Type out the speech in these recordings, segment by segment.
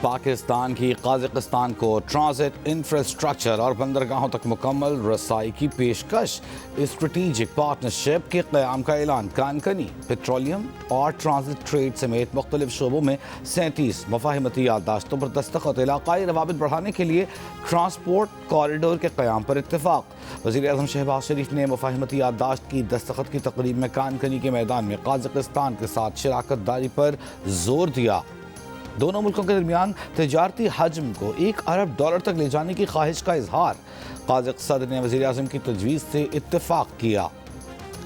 पाकिस्तान की कजाकिस्तान को transit infrastructure और बंदरगाहों तक मुकम्मल रसाई की पेशकश। स्ट्रेटेजिक पार्टनरशिप के क़याम का ऐलान। कानकनी पेट्रोलियम और ट्रांजिट ट्रेड समेत मुख्तलिफ शोबों में 37 मफाहिमती याददाश्तों पर दस्तखत। इलाकाई रवाबित बढ़ाने के लिए ट्रांसपोर्ट कॉरिडोर के क़याम पर इत्तेफाक। वज़ीर-ए-आज़म शहबाज शरीफ ने मफाहिमती याददाश्त की दस्तखत की तकरीब में कानकनी के मैदान में कजाकिस्तान के साथ शराकत दारी पर जोर दिया। दोनों मुल्कों के दरमियान तजारती हजम को $1 अरब तक ले जाने की ख्वाहिश का इजहार। काज़क सदर ने वज़ीर-ए-आज़म की तजवीज़ से इत्तेफाक किया।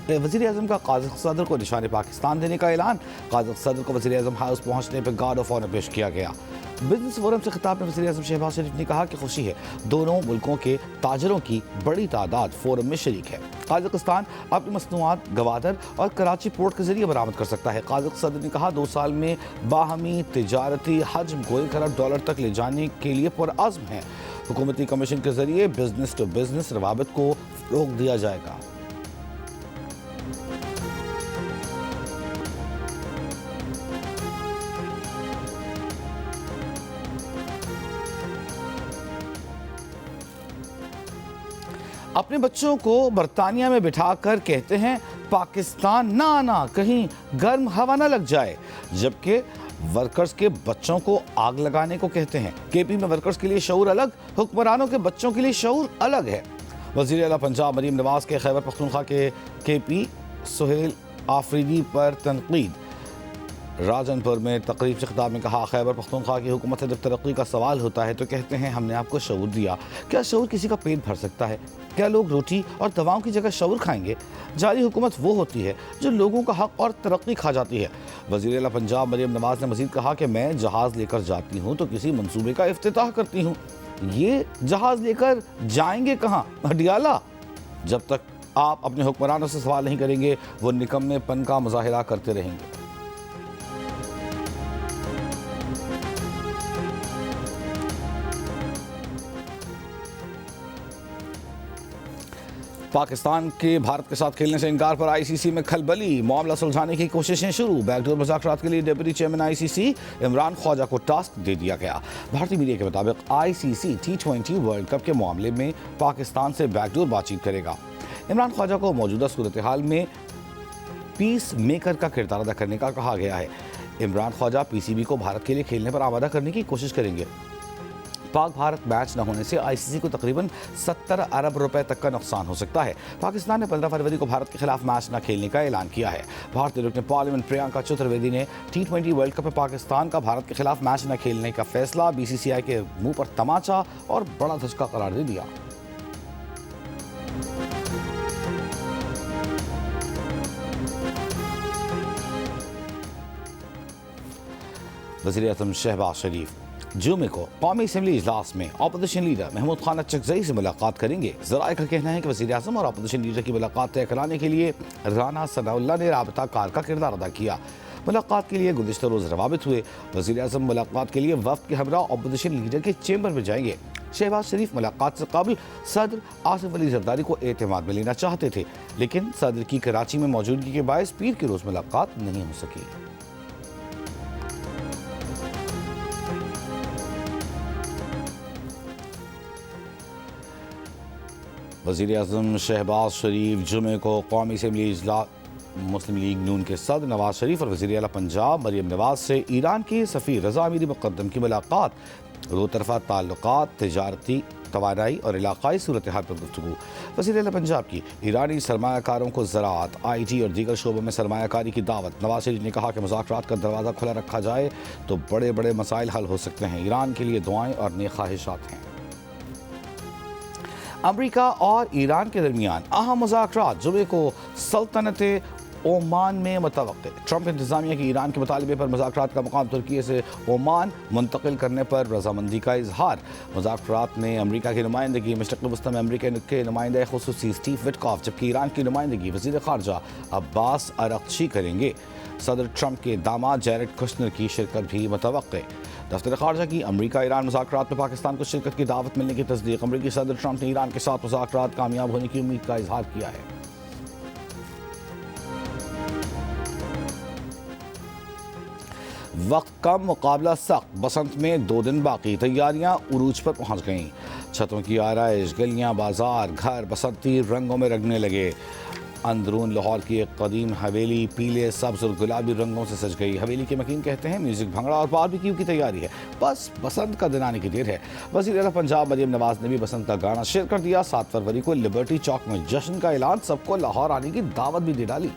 वज़ीर-ए-आज़म का काज़क सदर को निशान पाकिस्तान देने का ऐलान। काज़क सदर को वज़ीर-ए-आज़म हाउस पहुंचने पर गार्ड ऑफ ऑनर पेश किया गया। बिजनेस फोरम से खिताब में वज़ीर-ए-आज़म शहबाज शरीफ ने कहा कि खुशी है दोनों मुल्कों के ताजरों की बड़ी तादाद फोरम में शरीक है। कजाकिस्तान अपनी मसनूआत गवादर और कराची पोर्ट के जरिए बरामद कर सकता है। काज़क सदर ने कहा 2 साल में बाहमी तिजारती हजम को $1 अरब तक ले जाने के लिए पुरअज़्म है। हुकूमती कमीशन के जरिए बिजनेस टू बिजनेस रवाबित को फ़रोग़ दिया जाएगा। अपने बच्चों को बरतानिया में बिठाकर कहते हैं पाकिस्तान ना आना, कहीं गर्म हवा ना लग जाए, जबकि वर्कर्स के बच्चों को आग लगाने को कहते हैं। केपी में वर्कर्स के लिए शऊर अलग, हुक्मरानों के बच्चों के लिए शऊर अलग है। वज़ीर आला पंजाब मरीम नवाज के खैबर पख्तूनख्वा के केपी सुहेल आफरीदी पर तनकीद। राजनपुर में तकरीब से खिताब में कहा खैबर पख्तूनख्वा की हुकूमत से जब तरक्की का सवाल होता है तो कहते हैं हमने आपको शऊर दिया। क्या शऊर किसी का पेट भर सकता है? क्या लोग रोटी और दवाओं की जगह शऊर खाएंगे? जारी हुकूमत वो होती है जो लोगों का हक और तरक्की खा जाती है। वज़ीर आला पंजाब मरीम नवाज ने मज़ीद कहा कि मैं जहाज़ लेकर जाती हूँ तो किसी मंसूबे का इफ्तिताह करती हूँ। ये जहाज़ लेकर जाएंगे कहाँ? अडियाला। जब तक आप अपने हुक्मरानों से सवाल नहीं करेंगे वो निकम्मेपन का मुजाहिरा करते रहेंगे। पाकिस्तान के भारत के साथ खेलने से इनकार पर आईसीसी में खलबली। मामला सुलझाने की कोशिशें शुरू। बैकडोर मुज़ाकरात के लिए deputy chairman ICC Imran Khwaja को टास्क दे दिया गया। भारतीय मीडिया के मुताबिक आईसीसी T20 वर्ल्ड कप के मामले में पाकिस्तान से बैकडोर बातचीत करेगा। इमरान ख्वाजा को मौजूदा सूरत हाल में पीस मेकर का किरदार अदा करने का कहा गया है। इमरान ख्वाजा पीसीबी को भारत के लिए खेलने पर आमादा करने की कोशिश करेंगे। पाक भारत मैच न होने से आईसीसी को तकरीबन $70 अरब तक का नुकसान हो सकता है। पाकिस्तान ने 15 फरवरी को भारत के खिलाफ मैच न खेलने का ऐलान किया है। भारतीय रुकन पार्लियामेंट प्रियंका चतुर्वेदी ने T20 वर्ल्ड कप में पाकिस्तान का भारत के खिलाफ मैच न खेलने का फैसला बीसीसीआई के मुंह पर तमाचा और बड़ा धचका करार दे दिया। वज़ीर-ए-आज़म शहबाज शरीफ जुमे को कौमी असम्बली इजलास में अपोजिशन लीडर महमूद खान अचकज़ई से मुलाकात करेंगे। ज़राए का कहना है कि वज़ीर-ए-आज़म और अपोजिशन लीडर की मुलाकात तय कराने के लिए राना सनाउल्लाह ने राबता कार का किरदार अदा किया। मुलाकात के लिए गुज़िश्ता रोज़ रवाबित हुए। वज़ीर-ए-आज़म मुलाकात के लिए वफ़द के हमरा अपोजिशन लीडर के चैम्बर में जाएंगे। शहबाज शरीफ मुलाकात से कबल सदर आसिफ अली जरदारी को एतमाद में लेना चाहते थे, लेकिन सदर की कराची में मौजूदगी के बायस पीर के रोज़ मुलाकात नहीं हो सकी। वज़ीर-ए-आज़म शहबाज शरीफ जुमे को कौमी असम्बली इजलास मुस्लिम लीग नून के सदर नवाज शरीफ और वज़ीर आला पंजाब मरीम नवाज से ईरान के सफ़ीर रज़ा अमीरी मुक़द्दम की मुलाकात। दो तरफ़ा ताल्लुक़ात, तिजारती तवानाई और इलाक़ाई सूरत हाल पर गुफ्तगू। वज़ीर आला पंजाब की ईरानी सरमायाकारों को ज़राअत, IT और दीगर शोबों में सरमायाकारी की दावत। नवाज शरीफ ने कहा कि मुज़ाकरात का दरवाज़ा खुला रखा जाए तो बड़े बड़े मसाइल हल हो सकते हैं। ईरान के लिए दुआएँ और नेक ख्वाहिशात हैं। अमरीका और ईरान के दरमियान अहम मुज़ाकरात जुमे को सल्तनत ओमान में मुतवक्किल। ट्रंप इंतज़ामिया की ईरान के मुतालबे पर मुज़ाकरात का मुकाम तुर्की से ओमान मुंतकिल करने पर रजामंदी का इजहार। मुज़ाकरात में अमरीका की नुमाइंदगी मशरिक़ वस्ती में अमरीका के नुमाइंदे खुसूसी स्टीव विटकॉफ, जबकि ईरान की नुमाइंदगी वज़ीर ख़ारजा अब्बास अरग़ची करेंगे। सदर ट्रंप के दामाद जैरेड कुश्नर की शिरकत भी मुतवक्किल। दफ्तर ख़ारजा की अमरीका ईरान मुज़ाकरात में पाकिस्तान को शिरकत की दावत मिलने की तस्दीक। अमरीकी सदर ट्रंप ने ईरान के साथ मुज़ाकरात कामयाब होने की उम्मीद का इजहार किया है। वक्त कम, मुकाबला सख्त। बसंत में 2 दिन बाकी, तैयारियां उरूज पर पहुंच गईं। छतों की आराइश, गलियां, बाजार, घर बसंती रंगों में रंगने लगे। अंदरून लाहौर की एक कदीम हवेली पीले, सब्ज और गुलाबी रंगों से सज गई। हवेली के मकीन कहते हैं म्यूजिक, भंगड़ा और बारबेक्यू की तैयारी है, बस बसंत का दिन आने की देर है। वज़ीर आला पंजाब मरियम नवाज ने भी बसंत का गाना शेयर कर दिया। 7 फरवरी को लिबर्टी चौक में जश्न का ऐलान, सबको लाहौर आने की दावत भी दे डाली।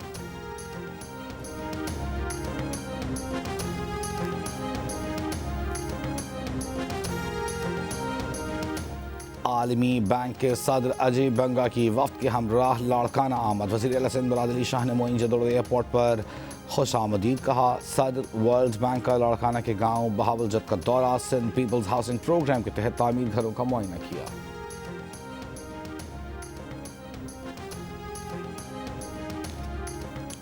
आलमी बैंक के सदर अजय बंगा की वफ्द के हमराह लाड़काना आमद। वज़ीर आला सिंध मुराद अली शाह ने मोइन जदोड़ एयरपोर्ट पर खुश आमदीद कहा। सदर वर्ल्ड बैंक का लाड़काना के गांव बहावलजत का दौरा, सिंध पीपल्स हाउसिंग प्रोग्राम के तहत तामीर घरों का मुआयना किया।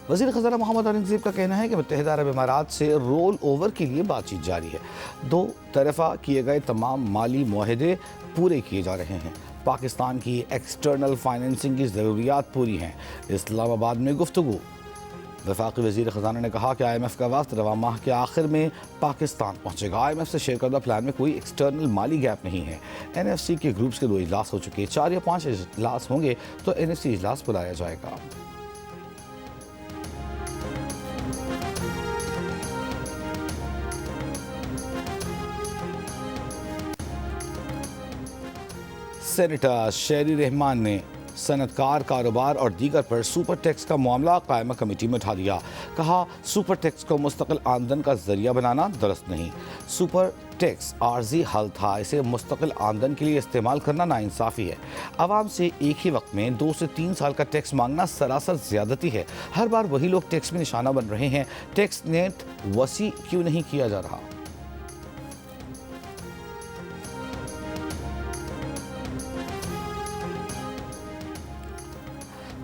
वज़ीर ख़ज़ाना मोहम्मद औरंगज़ेब का कहना है कि मुत्तहिदा अरब इमारात से रोल ओवर के लिए बातचीत जारी है। 2 तरफ़ा किए गए तमाम माली मुआहदे पूरे किए जा रहे हैं। पाकिस्तान की एक्सटर्नल फाइनेंसिंग की ज़रूरियात पूरी हैं। इस्लामाबाद में गुफ्तगू। वफाकी वज़ीर ख़ज़ाना ने कहा कि IMF का वफ़द रवा माह के आखिर में पाकिस्तान पहुँचेगा। IMF से शेयर करदा प्लान में कोई एक्सटर्नल माली गैप नहीं है। NFC के ग्रुप्स के 2 इजलास हो चुके, 4 या 5 इजलास होंगे तो NFC इजलास बुलाया जाएगा। सेनेटर शेरी रहमान ने सनतकार, कारोबार और दीगर पर सुपर टैक्स का मामला कायमा कमेटी में उठा दिया। कहा, सुपर टैक्स को मुस्तकिल आमदन का जरिया बनाना दुरुस्त नहीं। सुपर टैक्स आर्जी हल था, इसे मुस्तकिल आमदन के लिए इस्तेमाल करना नाइंसाफ़ी है। आवाम से एक ही वक्त में 2 से 3 साल का टैक्स मांगना सरासर ज़्यादती है। हर बार वही लोग टैक्स में निशाना बन रहे हैं। टैक्स नेट वसी क्यों नहीं किया जा रहा?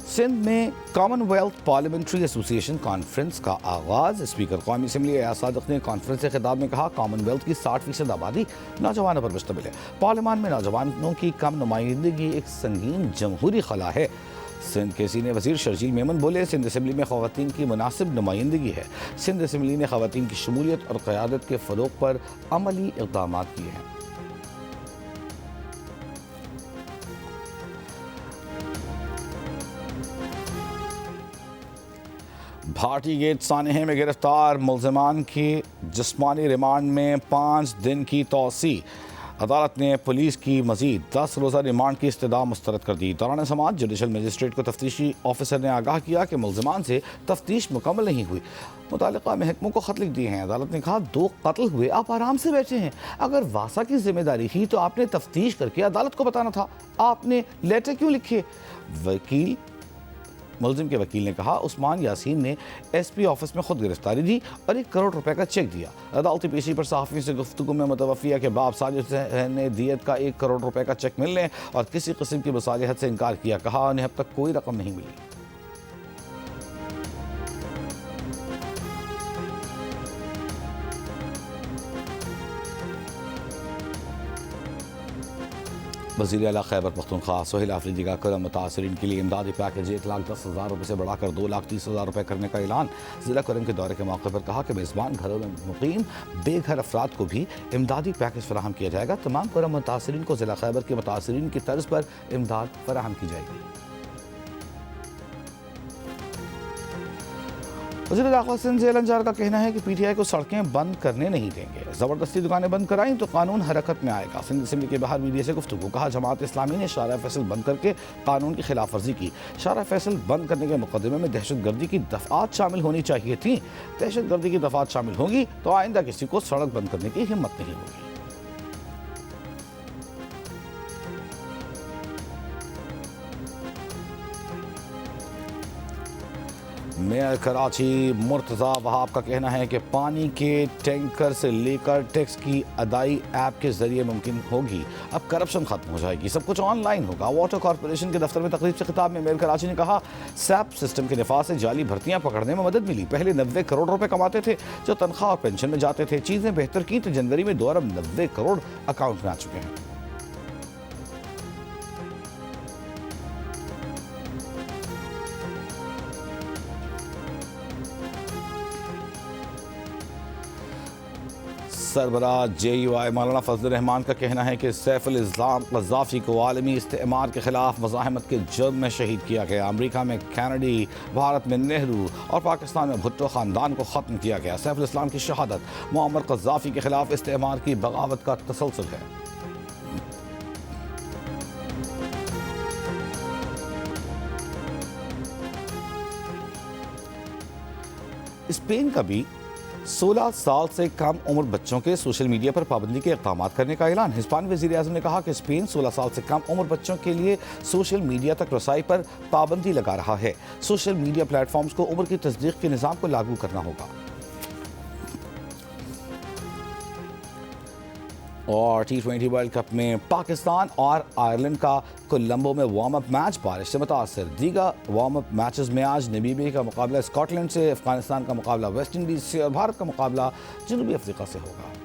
सिंध में कॉमनवेल्थ पार्लियामेंट्री एसोसिएशन कॉन्फ्रेंस का आगाज़। स्पीकर कौमी असम्बली एयाज सादिक ने कॉन्फ्रेंस के खिताब में कहा, कॉमनवेल्थ की 60% आबादी नौजवानों पर मुश्तमिल है। पार्लियामान में नौजवानों की कम नुमाइंदगी एक संगीन जमहूरी खला है। सिंध के सीनियर वज़ीर शर्जील मेमन बोले, सिंध असम्बली में ख़वातीन की मुनासिब नुमाइंदगी है। सिंध असम्बली ने ख़वातीन की शमूलियत और क़यादत के फ़रोग़ पर अमली इक़दाम किए हैं। भाटी गेट सानहे में गिरफ्तार मुल्ज़िमान की जिस्मानी रिमांड में 5 दिन की तौसी। अदालत ने पुलिस की मजीद 10 रोज़ा रिमांड की इस्तदा मुस्तरद कर दी। दौरान समाअत जुडिशल मजिस्ट्रेट को तफ्तीशी ऑफिसर ने आगाह किया कि मुल्ज़िमान से तफ्तीश मुकम्मल नहीं हुई। मुतालिका महकमों को ख़त लिख दिए हैं। अदालत ने कहा, 2 कत्ल हुए, आप आराम से बैठे हैं। अगर वासा की जिम्मेदारी थी तो आपने तफ्तीश करके अदालत को बताना था। आपने लेटर क्यों लिखे? मुल्ज़िम के वकील ने कहा, उस्मान यासीन ने SP ऑफिस में खुद गिरफ्तारी दी और 1 करोड़ रुपए का चेक दिया। अदालती पेशी पर सहाफ़ियों से गुफ्तगू में मुतवफ़िया के बाप साजिद ने दियत का 1 करोड़ रुपए का चेक मिलने और किसी किस्म की मुसालिहत से इनकार किया। कहा, उन्हें अब तक कोई रकम नहीं मिली। वज़ीर आला खैबर पख्तूनख्वा सोहेल आफरीदी का करम मुतासरीन के लिए इमदादी पैकेज 1,10,000 रुपये से बढ़ाकर 2,30,000 रुपये करने का ऐलान। ज़िला करम के दौरे के मौके पर कहा कि मेज़बान घरों में मुकीम बेघर अफराद को भी इमदादी पैकेज फराहम किया जाएगा। तमाम करम मुतासरीन को ज़िला खैबर के मुतासरीन की तर्ज पर इमदाद फराहम की जाएगी। वज़ीर दाखिला सिंध ज़ैल अंजार का कहना है कि PTI को सड़कें बंद करने नहीं देंगे। ज़बरदस्ती दुकानें बंद कराई तो कानून हरकत में आएगा। सिंध असम्बली के बाहर मीडिया से गुफ्तगू। कहा, जमात इस्लामी ने शारा फैसल बंद करके कानून की खिलाफ वर्जी की। शारा फैसल बंद करने के मुकदमे में दहशतगर्दी की दफ़ात शामिल होनी चाहिए थी। दहशतगर्दी की दफ़ात शामिल होंगी तो आइंदा किसी को सड़क बंद करने की हिम्मत नहीं होगी। मेयर कराची मुर्तज़ा वहाब का कहना है कि पानी के टैंकर से लेकर टैक्स की अदाई ऐप के जरिए मुमकिन होगी। अब करप्शन खत्म हो जाएगी, सब कुछ ऑनलाइन होगा। वाटर कॉरपोरेशन के दफ्तर में तकरीब से खिताब में मेयर कराची ने कहा, सैप सिस्टम के नफाज से जाली भर्तियां पकड़ने में मदद मिली। पहले 90 करोड़ रुपए कमाते थे जो तनख्वाह और पेंशन में जाते थे। चीज़ें बेहतर की तो जनवरी में 2 अरब 90 करोड़ अकाउंट में आ चुके हैं। सरबराह JUI मौलाना फजल रहमान का कहना है कि सैफुल इस्लाम क़ज़्ज़ाफ़ी को आलमी इस्तेमार के खिलाफ मज़ाहमत के जुर्म में शहीद किया गया। अमरीका में कैनेडी, भारत में नेहरू और पाकिस्तान में भुट्टो ख़ानदान को ख़त्म किया गया। सैफुल इस्लाम की शहादत मुअम्मर क़ज़्ज़ाफ़ी के खिलाफ इस्तेमार की बगावत का तसलसल है। स्पेन का भी 16 साल से कम उम्र बच्चों के सोशल मीडिया पर पाबंदी के इक़दाम करने का ऐलान। हिस्पानी वज़ीर-ए-आज़म ने कहा कि स्पेन 16 साल से कम उम्र बच्चों के लिए सोशल मीडिया तक रसाई पर पाबंदी लगा रहा है। सोशल मीडिया प्लेटफॉर्म्स को उम्र की तस्दीक के निज़ाम को लागू करना होगा। और T20 वर्ल्ड कप में पाकिस्तान और आयरलैंड का कोलंबो में वार्म अप मैच बारिश से मुतासर। दीगर वार्म अप मैचेस में आज नमीबिया का मुकाबला स्कॉटलैंड से, अफगानिस्तान का मुकाबला वेस्ट इंडीज़ से और भारत का मुकाबला जनूबी अफ्रीका से होगा।